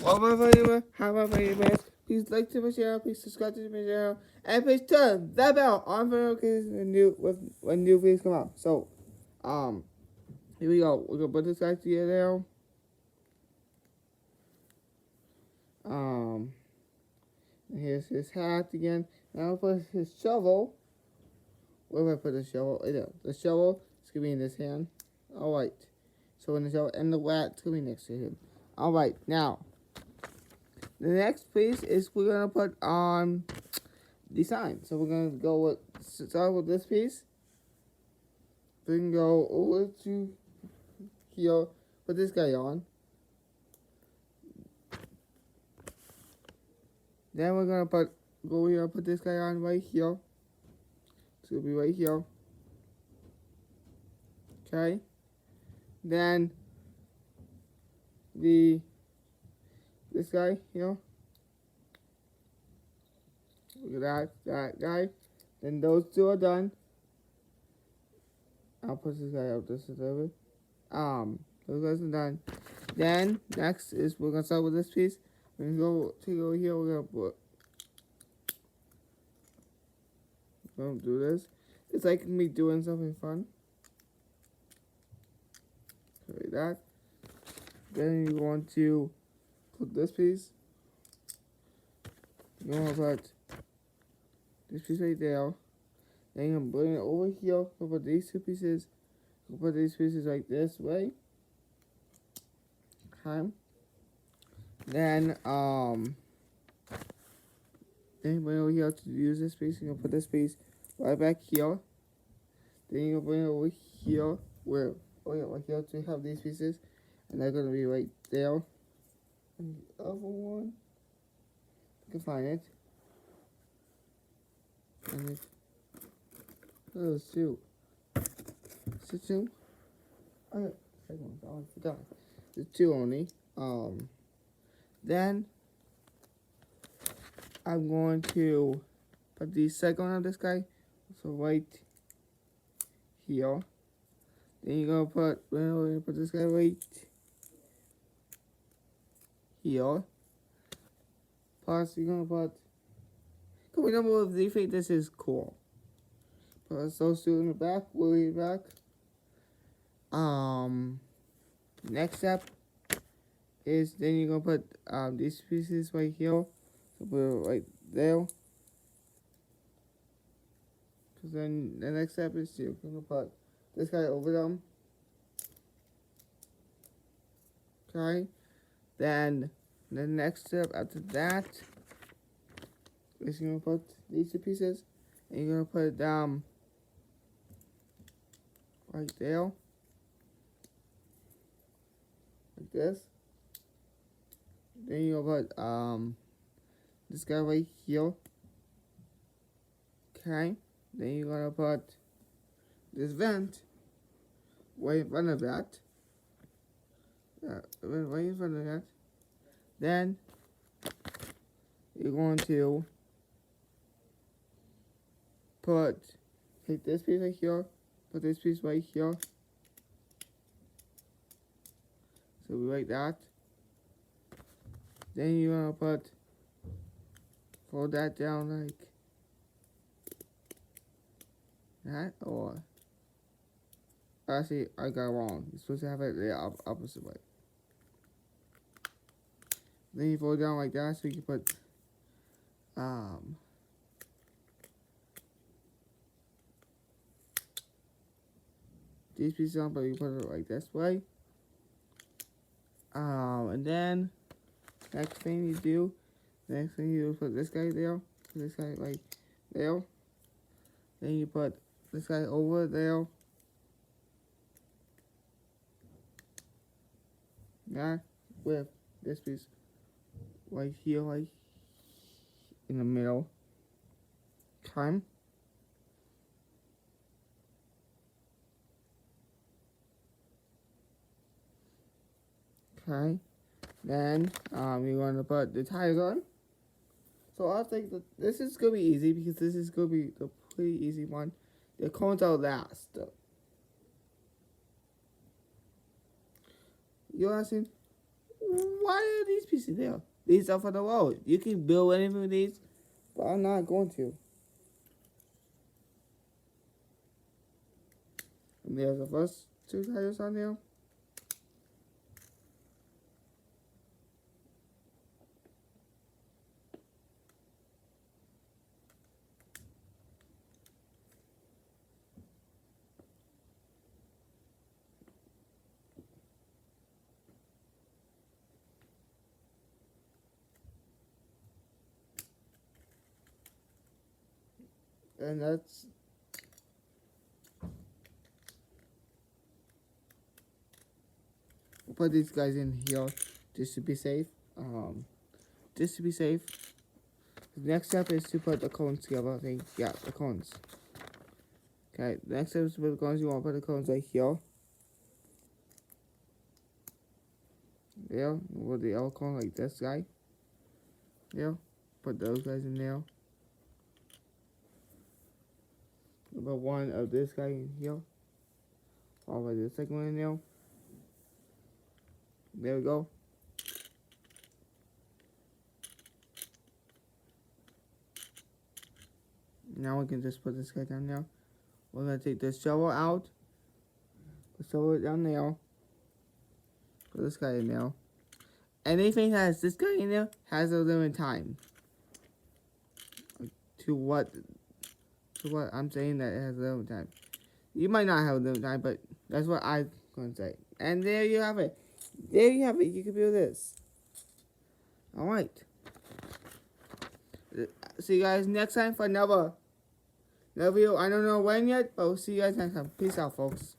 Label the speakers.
Speaker 1: However, you best. Please like to my channel, please subscribe to my channel, and please turn that bell on for notifications when new videos come out. So, here we go. We're gonna put this guy together now. And here's his hat again. Now I'll put his shovel. Where do I put the shovel? The shovel is gonna be in his hand. Alright. So when the shovel and the rat's gonna be next to him. Alright, now the next piece is we're gonna put on design. So we're gonna go with start with this piece. Then go over to here, put this guy on. Then we're gonna go here, put this guy on right here. It's gonna be right here. Okay. Then this guy here. Look at that guy. Then those two are done. I'll put this guy out just a little bit. Those guys are done. Then next is we're gonna start with this piece. We're gonna go take over here. We're gonna do this. It's like me doing something fun. Like that. Then you want to put this piece. You're gonna put this piece right there. Then you're gonna bring it over here. You'll put these two pieces. You'll put these pieces like this way. Okay. Then you bring it over here to use this piece. You're gonna put this piece right back here. Then you're gonna bring it over here right here to have these pieces. And they're gonna be right there. And the other one, you can find it. And it, there's two. Is it two? Oh, yeah. I forgot. There's two only. Then I'm going to put the second one on this guy. So right here. Then you're gonna put this guy right here. Plus you're gonna put. Comment down below if you think this is cool. Put those two in the back. We'll be back. Next step is then you're gonna put these pieces right here. So put it right there. Cause then the next step is you're gonna put this guy over them. Okay. Then the next step after that is you're gonna put these two pieces and you're gonna put it down right there. Like this. Then you're gonna put this guy right here. Okay. Then you're gonna put this vent right in front of that. Right in front of that. Then you're going to take this piece right here, put this piece right here. So we like that. Then you're gonna fold that down like that, or actually I got wrong. You're supposed to have it the opposite way. Then you fold it down like that, so you can put these pieces on, but you put it like this way. And then next thing you do put this guy there, put this guy like there. Then you put this guy over there. Yeah, with this piece right here, like in the middle. Okay. Okay. Then you're going to put the tires on. So I think that this is gonna be easy because this is gonna be the pretty easy one. The cones are last. You're asking, why are these pieces easy there. These are for the road. You can build anything with these, but I'm not going to. And there's the first two tires on there. And that's we'll put these guys in here just to be safe. Just to be safe. The next step is to put the cones together. I think, yeah, the cones. Okay, the next step is to put the cones. You want to put the cones right here. There, with the L cone like this guy. There, put those guys in there. Put one of this guy in here. All of the second one in there. There we go. Now we can just put this guy down there. We're gonna take this shovel out. Put shovel down there. Put this guy in there. Anything that has this guy in there has a limited time. To what I'm saying, that it has a limited time. You might not have a limited time, but that's what I'm gonna say. And there you have it. There you have it. You can build this. Alright. See you guys next time for another video. I don't know when yet, but we'll see you guys next time. Peace out, folks.